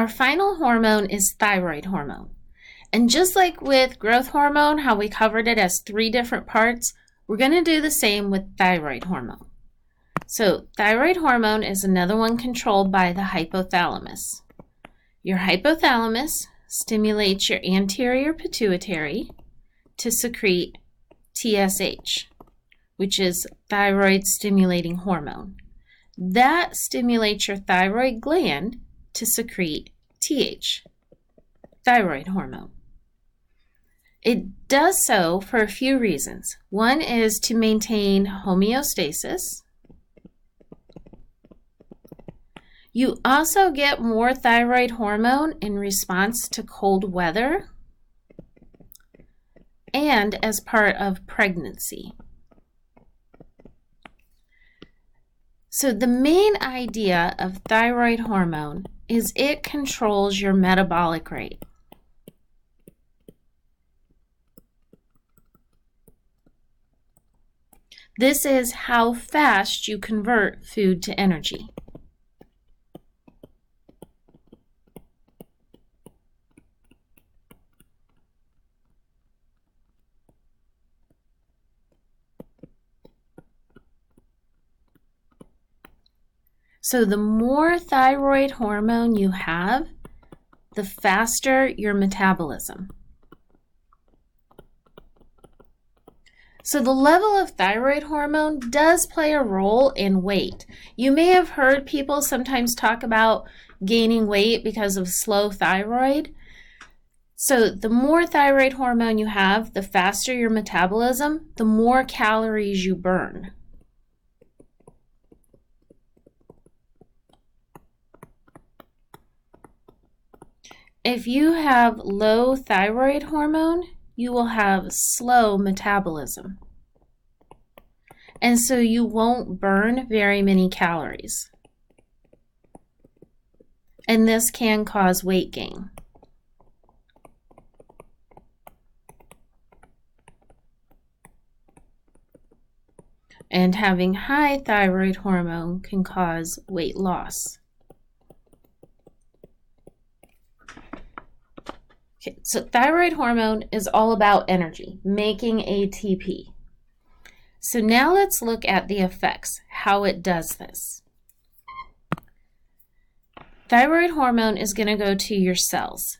our final hormone is thyroid hormone. And just like with growth hormone, how we covered it as 3 different parts, we're going to do the same with thyroid hormone. So thyroid hormone is another one controlled by the hypothalamus. Your hypothalamus stimulates your anterior pituitary to secrete TSH, which is thyroid stimulating hormone. That stimulates your thyroid gland to secrete TH, thyroid hormone. It does so for a few reasons. One is to maintain homeostasis. You also get more thyroid hormone in response to cold weather and as part of pregnancy. So the main idea of thyroid hormone is it controls your metabolic rate. This is how fast you convert food to energy. So the more thyroid hormone you have, the faster your metabolism. So the level of thyroid hormone does play a role in weight. You may have heard people sometimes talk about gaining weight because of slow thyroid. So the more thyroid hormone you have, the faster your metabolism, the more calories you burn. If you have low thyroid hormone, you will have slow metabolism. And so you won't burn very many calories. And this can cause weight gain. And having high thyroid hormone can cause weight loss. Okay, so thyroid hormone is all about energy, making ATP. So now let's look at the effects, how it does this. Thyroid hormone is going to go to your cells.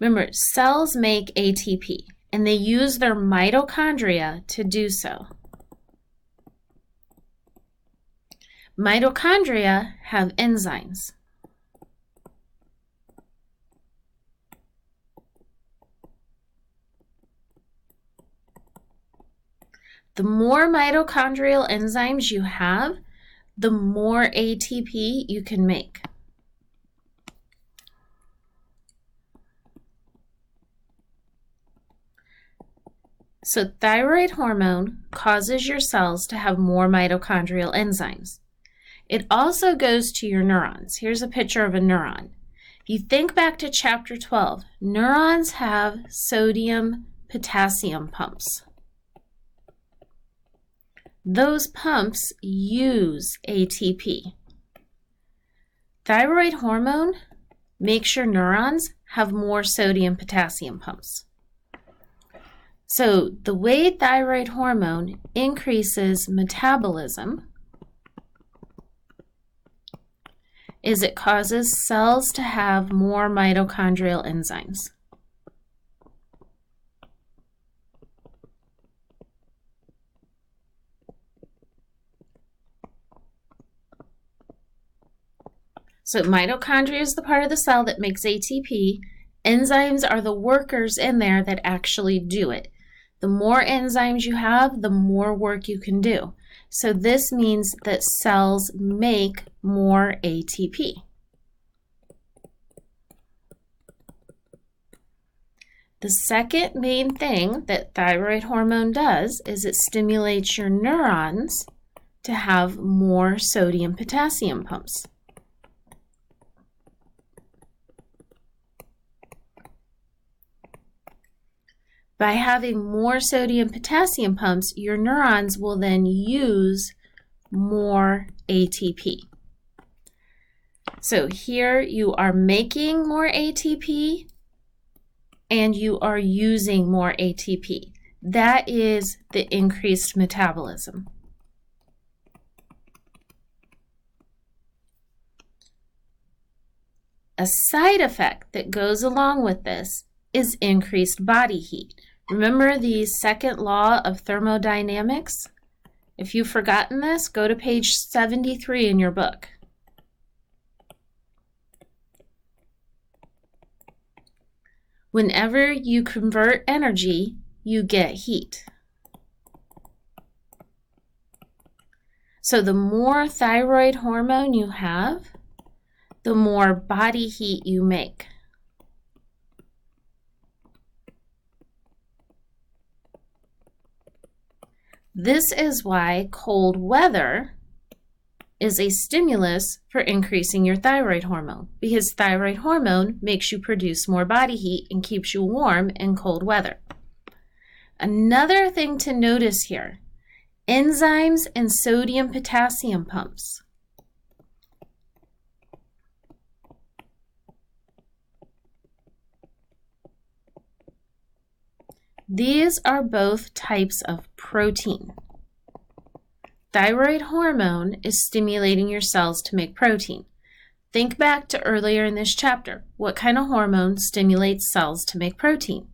Remember, cells make ATP, and they use their mitochondria to do so. Mitochondria have enzymes. The more mitochondrial enzymes you have, the more ATP you can make. So thyroid hormone causes your cells to have more mitochondrial enzymes. It also goes to your neurons. Here's a picture of a neuron. If you think back to chapter 12, neurons have sodium-potassium pumps. Those pumps use ATP. Thyroid hormone makes your neurons have more sodium-potassium pumps. So the way thyroid hormone increases metabolism is it causes cells to have more mitochondrial enzymes. So mitochondria is the part of the cell that makes ATP. Enzymes are the workers in there that actually do it. The more enzymes you have, the more work you can do. So this means that cells make more ATP. The second main thing that thyroid hormone does is it stimulates your neurons to have more sodium-potassium pumps. By having more sodium-potassium pumps, your neurons will then use more ATP. So here you are making more ATP and you are using more ATP. That is the increased metabolism. A side effect that goes along with this is increased body heat. Remember the second law of thermodynamics? If you've forgotten this, go to page 73 in your book. Whenever you convert energy, you get heat. So the more thyroid hormone you have, the more body heat you make. This is why cold weather is a stimulus for increasing your thyroid hormone, because thyroid hormone makes you produce more body heat and keeps you warm in cold weather. Another thing to notice here, enzymes and sodium-potassium pumps. These are both types of protein. Thyroid hormone is stimulating your cells to make protein. Think back to earlier in this chapter. What kind of hormone stimulates cells to make protein?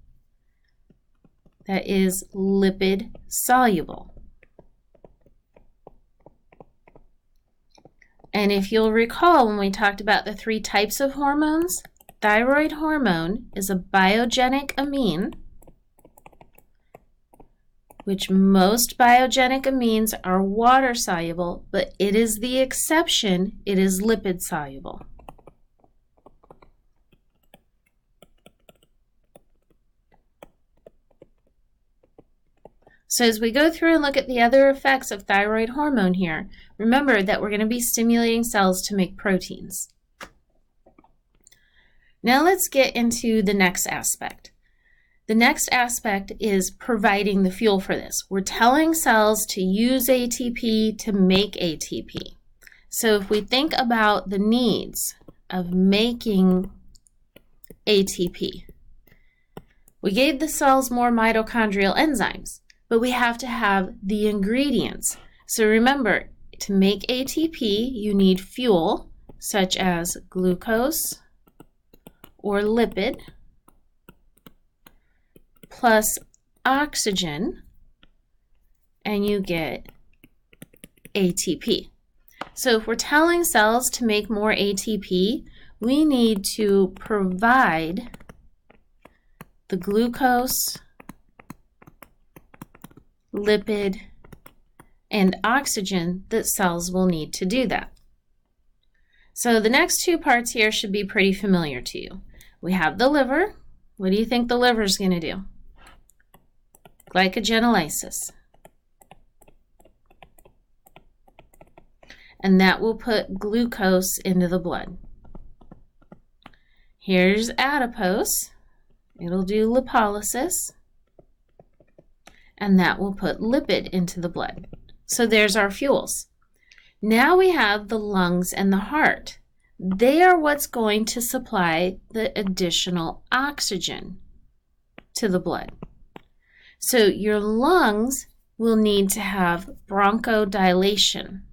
That is lipid soluble. And if you'll recall when we talked about the 3 types of hormones, thyroid hormone is a biogenic amine, which most biogenic amines are water soluble, but it is the exception, it is lipid soluble. So as we go through and look at the other effects of thyroid hormone here, remember that we're going to be stimulating cells to make proteins. Now let's get into the next aspect. The next aspect is providing the fuel for this. We're telling cells to use ATP to make ATP. So if we think about the needs of making ATP, we gave the cells more mitochondrial enzymes, but we have to have the ingredients. So remember, to make ATP, you need fuel, such as glucose or lipid, plus oxygen, and you get ATP. So if we're telling cells to make more ATP, we need to provide the glucose, lipid, and oxygen that cells will need to do that. So the next 2 parts here should be pretty familiar to you. We have the liver. What do you think the liver is going to do? Glycogenolysis. And that will put glucose into the blood. Here's adipose. It'll do lipolysis. And that will put lipid into the blood. So there's our fuels. Now we have the lungs and the heart. They are what's going to supply the additional oxygen to the blood. So your lungs will need to have bronchodilation.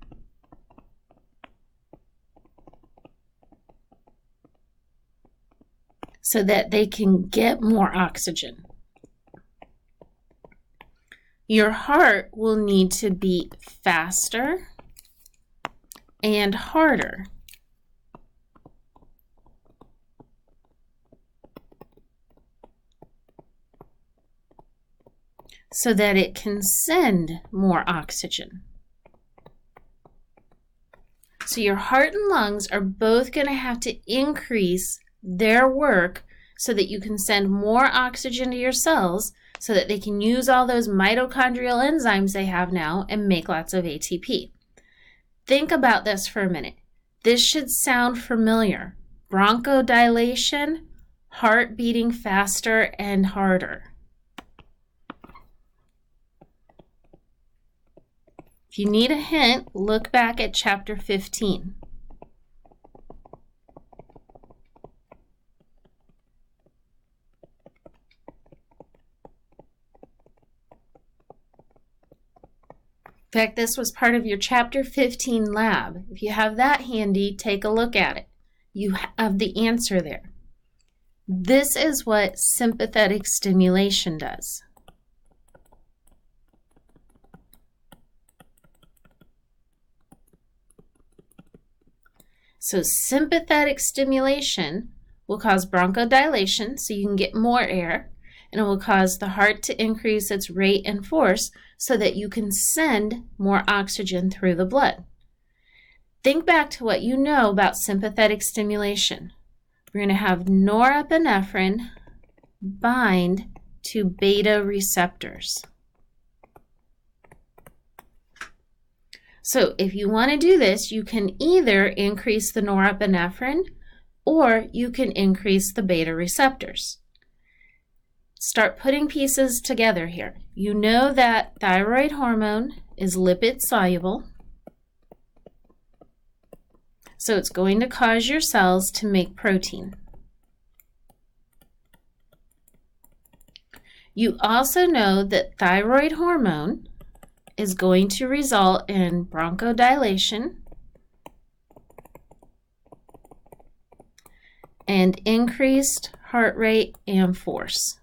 So that they can get more oxygen. Your heart will need to beat faster and harder. So that it can send more oxygen. So your heart and lungs are both going to have to increase their work so that you can send more oxygen to your cells so that they can use all those mitochondrial enzymes they have now and make lots of ATP. Think about this for a minute. This should sound familiar. Bronchodilation, heart beating faster and harder. If you need a hint, look back at chapter 15. In fact, this was part of your Chapter 15 lab. If you have that handy, take a look at it. You have the answer there. This is what sympathetic stimulation does. So sympathetic stimulation will cause bronchodilation, so you can get more air, and it will cause the heart to increase its rate and force so that you can send more oxygen through the blood. Think back to what you know about sympathetic stimulation. We're going to have norepinephrine bind to beta receptors. So if you want to do this, you can either increase the norepinephrine or you can increase the beta receptors. Start putting pieces together here. You know that thyroid hormone is lipid soluble, so it's going to cause your cells to make protein. You also know that thyroid hormone is going to result in bronchodilation and increased heart rate and force.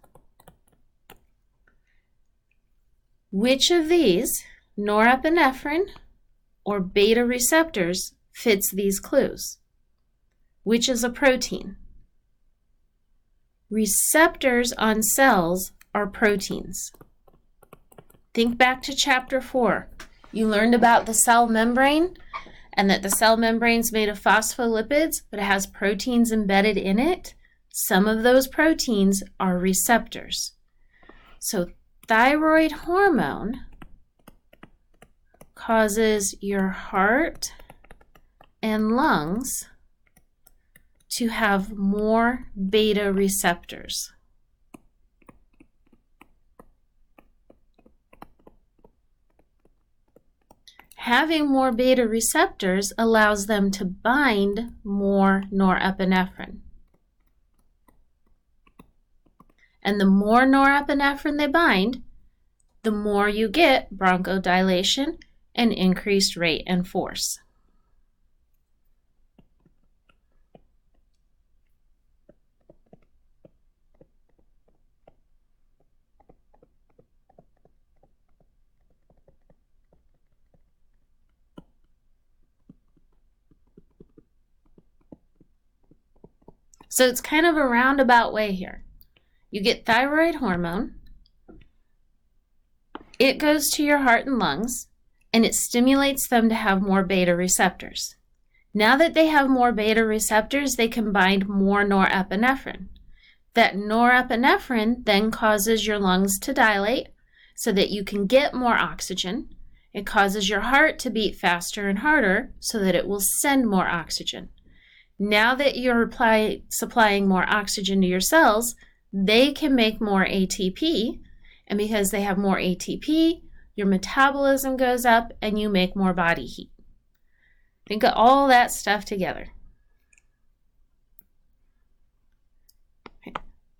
Which of these, norepinephrine or beta receptors, fits these clues? Which is a protein? Receptors on cells are proteins. Think back to Chapter 4. You learned about the cell membrane and that the cell membrane is made of phospholipids, but it has proteins embedded in it. Some of those proteins are receptors. So thyroid hormone causes your heart and lungs to have more beta receptors. Having more beta receptors allows them to bind more norepinephrine. And the more norepinephrine they bind, the more you get bronchodilation and increased rate and force. So it's kind of a roundabout way here. You get thyroid hormone, it goes to your heart and lungs, and it stimulates them to have more beta receptors. Now that they have more beta receptors, they can bind more norepinephrine. That norepinephrine then causes your lungs to dilate so that you can get more oxygen. It causes your heart to beat faster and harder so that it will send more oxygen. Now that you're supplying more oxygen to your cells, they can make more ATP, and because they have more ATP, your metabolism goes up and you make more body heat. Think of all that stuff together.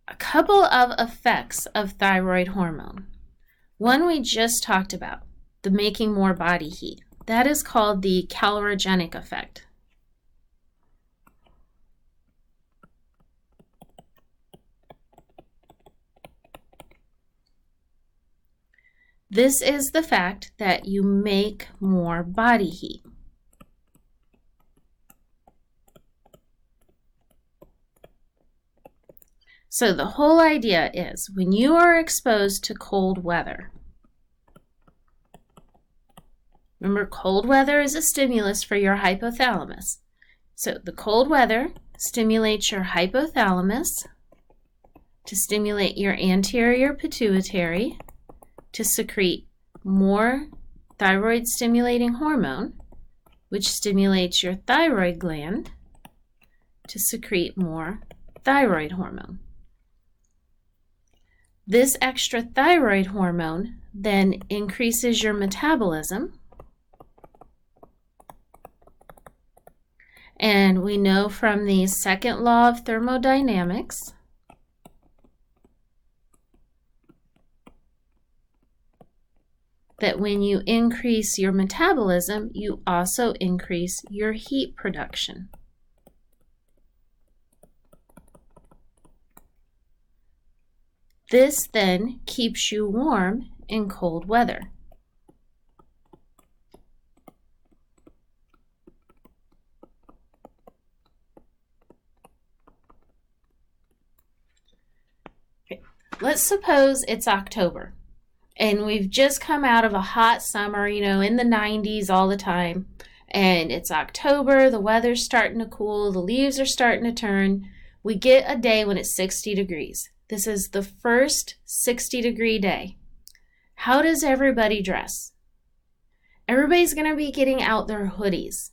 A couple of effects of thyroid hormone. One we just talked about, the making more body heat. That is called the calorogenic effect. This is the fact that you make more body heat. So the whole idea is when you are exposed to cold weather, remember cold weather is a stimulus for your hypothalamus. So the cold weather stimulates your hypothalamus to stimulate your anterior pituitary to secrete more thyroid stimulating hormone, which stimulates your thyroid gland to secrete more thyroid hormone. This extra thyroid hormone then increases your metabolism. And we know from the second law of thermodynamics that when you increase your metabolism, you also increase your heat production. This then keeps you warm in cold weather. Okay. Let's suppose it's October and we've just come out of a hot summer, in the 90s all the time, and it's October, the weather's starting to cool, the leaves are starting to turn. We get a day when it's 60 degrees. This is the first 60-degree day. How does everybody dress? Everybody's going to be getting out their hoodies.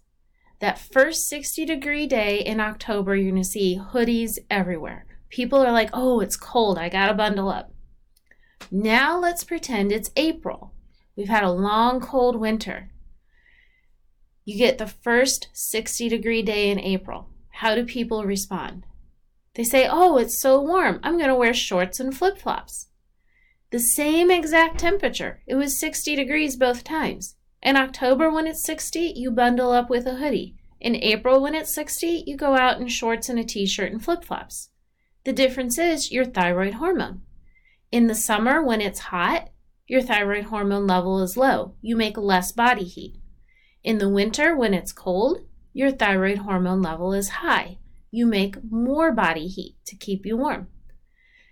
That first 60-degree day in October, you're going to see hoodies everywhere. People are like, oh, it's cold, I got to bundle up. Now let's pretend it's April. We've had a long, cold winter. You get the first 60-degree day in April. How do people respond? They say, oh, it's so warm, I'm going to wear shorts and flip-flops. The same exact temperature. It was 60 degrees both times. In October when it's 60, you bundle up with a hoodie. In April when it's 60, you go out in shorts and a t-shirt and flip-flops. The difference is your thyroid hormone. In the summer when it's hot, your thyroid hormone level is low. You make less body heat. In the winter when it's cold, your thyroid hormone level is high. You make more body heat to keep you warm.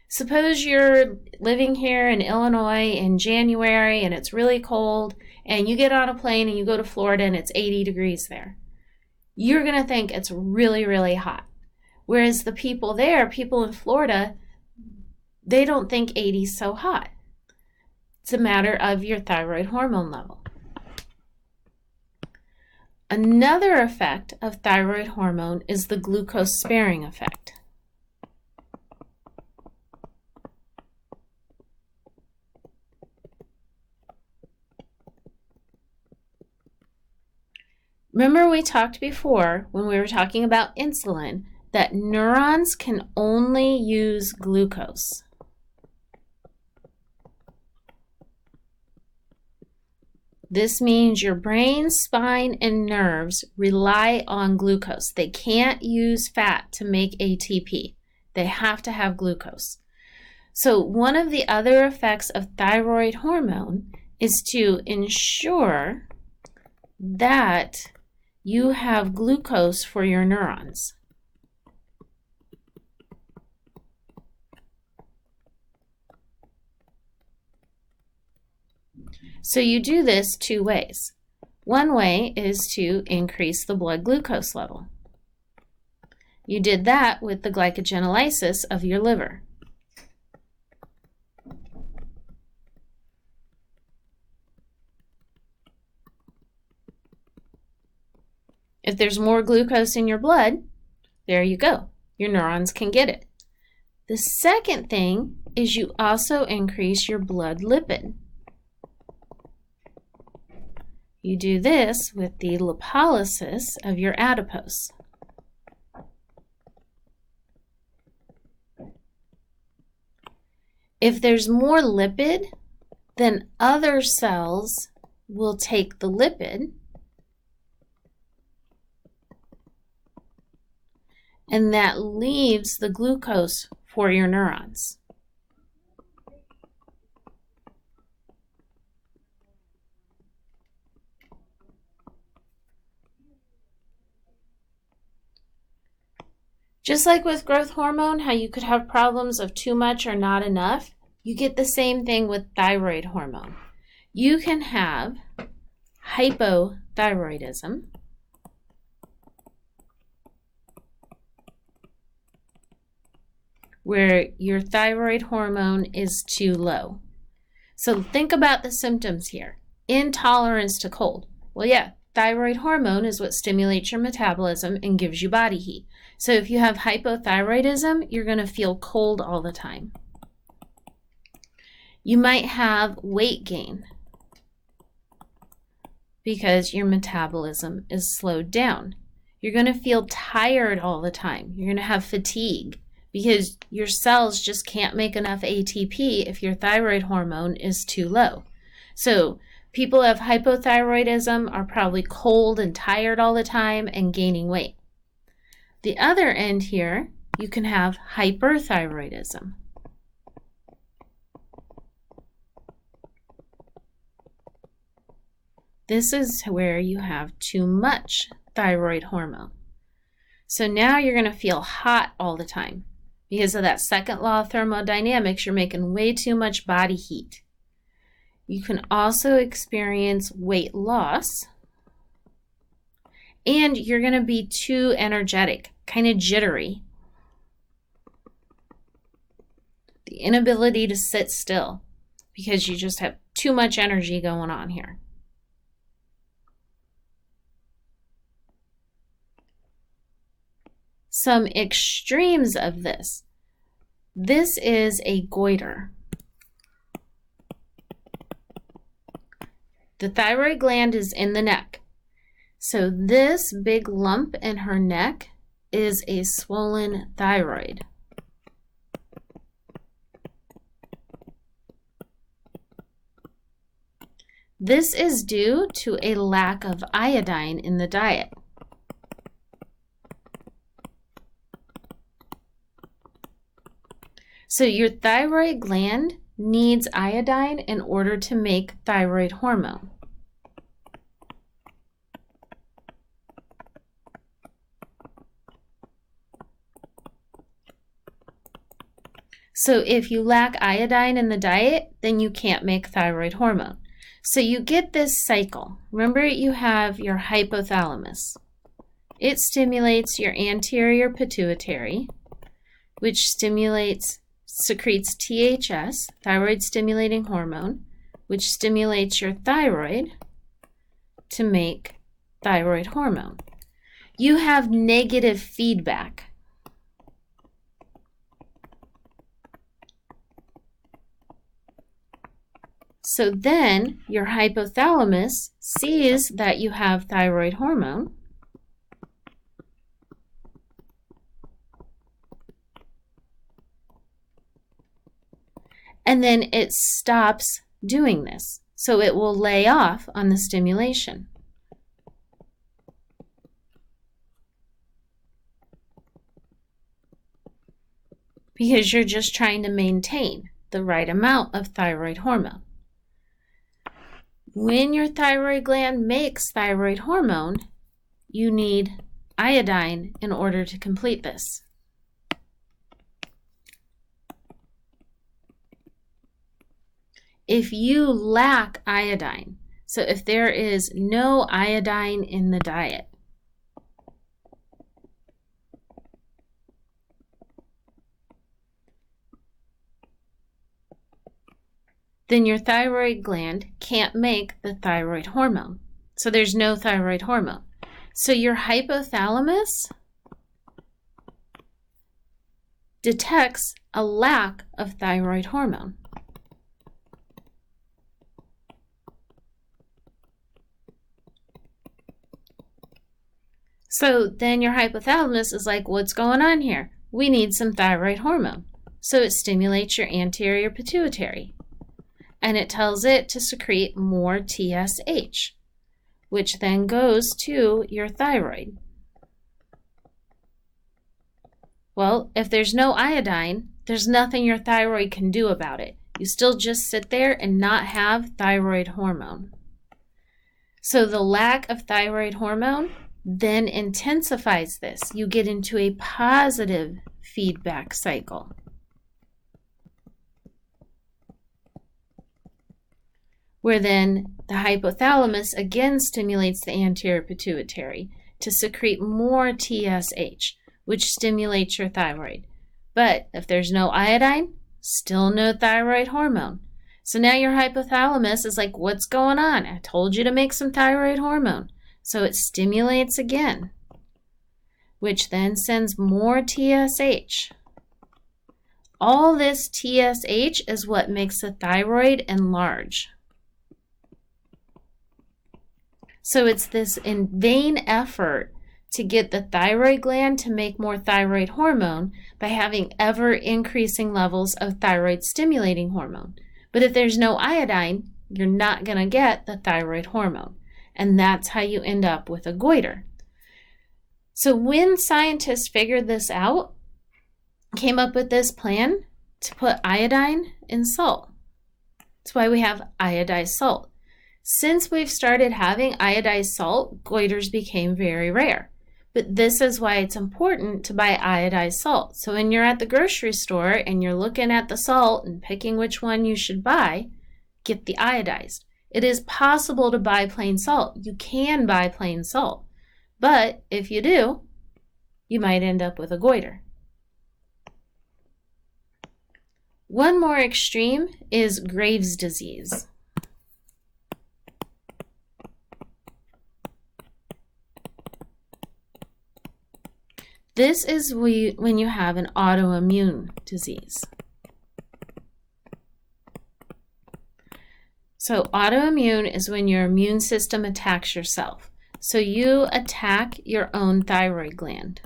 Suppose you're living here in Illinois in January and it's really cold, and you get on a plane and you go to Florida and it's 80 degrees there. You're going to think it's really, really hot. Whereas the people in Florida, they don't think 80 is so hot. It's a matter of your thyroid hormone level. Another effect of thyroid hormone is the glucose sparing effect. Remember we talked before when we were talking about insulin that neurons can only use glucose. This means your brain, spine, and nerves rely on glucose. They can't use fat to make ATP. They have to have glucose. So one of the other effects of thyroid hormone is to ensure that you have glucose for your neurons. So you do this two ways. One way is to increase the blood glucose level. You did that with the glycogenolysis of your liver. If there's more glucose in your blood, there you go. Your neurons can get it. The second thing is you also increase your blood lipid. You do this with the lipolysis of your adipose. If there's more lipid, then other cells will take the lipid and that leaves the glucose for your neurons. Just like with growth hormone, how you could have problems of too much or not enough, you get the same thing with thyroid hormone. You can have hypothyroidism, where your thyroid hormone is too low. So think about the symptoms here. Intolerance to cold. Well, yeah, thyroid hormone is what stimulates your metabolism and gives you body heat. So if you have hypothyroidism, you're going to feel cold all the time. You might have weight gain because your metabolism is slowed down. You're going to feel tired all the time. You're going to have fatigue because your cells just can't make enough ATP if your thyroid hormone is too low. So People who have hypothyroidism are probably cold and tired all the time and gaining weight. The other end here, you can have hyperthyroidism. This is where you have too much thyroid hormone. So now you're going to feel hot all the time. Because of that second law of thermodynamics, you're making way too much body heat. You can also experience weight loss. And you're going to be too energetic, kind of jittery. The inability to sit still because you just have too much energy going on here. Some extremes of this. This is a goiter. The thyroid gland is in the neck. So this big lump in her neck is a swollen thyroid. This is due to a lack of iodine in the diet. So your thyroid gland needs iodine in order to make thyroid hormone. So if you lack iodine in the diet, then you can't make thyroid hormone. So you get this cycle. Remember, you have your hypothalamus. It stimulates your anterior pituitary, which secretes THS, thyroid stimulating hormone, which stimulates your thyroid to make thyroid hormone. You have negative feedback. So then your hypothalamus sees that you have thyroid hormone, and then it stops doing this. So it will lay off on the stimulation. Because you're just trying to maintain the right amount of thyroid hormone. When your thyroid gland makes thyroid hormone, you need iodine in order to complete this. If you lack iodine, so if there is no iodine in the diet, then your thyroid gland can't make the thyroid hormone. So there's no thyroid hormone. So your hypothalamus detects a lack of thyroid hormone. So then your hypothalamus is like, what's going on here? We need some thyroid hormone. So it stimulates your anterior pituitary. And it tells it to secrete more TSH, which then goes to your thyroid. Well, if there's no iodine, there's nothing your thyroid can do about it. You still just sit there and not have thyroid hormone. So the lack of thyroid hormone then intensifies this. You get into a positive feedback cycle. Where then the hypothalamus again stimulates the anterior pituitary to secrete more TSH, which stimulates your thyroid. But if there's no iodine, still no thyroid hormone. So now your hypothalamus is like, what's going on? I told you to make some thyroid hormone. So it stimulates again, which then sends more TSH. All this TSH is what makes the thyroid enlarge. So it's this in vain effort to get the thyroid gland to make more thyroid hormone by having ever increasing levels of thyroid stimulating hormone. But if there's no iodine, you're not going to get the thyroid hormone. And that's how you end up with a goiter. So when scientists figured this out, came up with this plan to put iodine in salt. That's why we have iodized salt. Since we've started having iodized salt, goiters became very rare. But this is why it's important to buy iodized salt. So when you're at the grocery store and you're looking at the salt and picking which one you should buy, get the iodized. It is possible to buy plain salt. You can buy plain salt. But if you do, you might end up with a goiter. One more extreme is Graves' disease. This is when you have an autoimmune disease. So autoimmune is when your immune system attacks yourself. So you attack your own thyroid gland.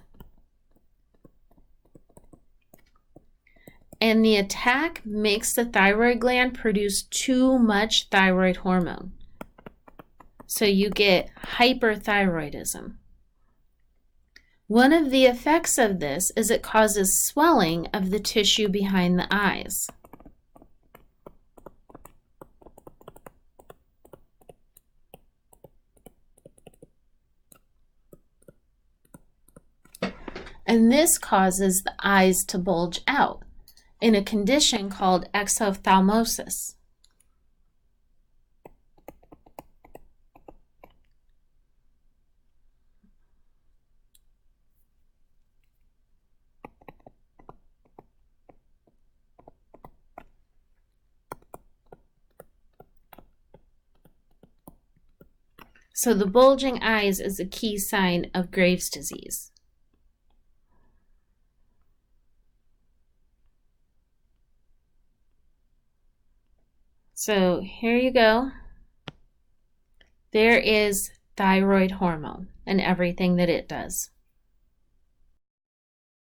And the attack makes the thyroid gland produce too much thyroid hormone. So you get hyperthyroidism. One of the effects of this is it causes swelling of the tissue behind the eyes. And this causes the eyes to bulge out in a condition called exophthalmosis. So the bulging eyes is a key sign of Graves' disease. So here you go. There is thyroid hormone and everything that it does.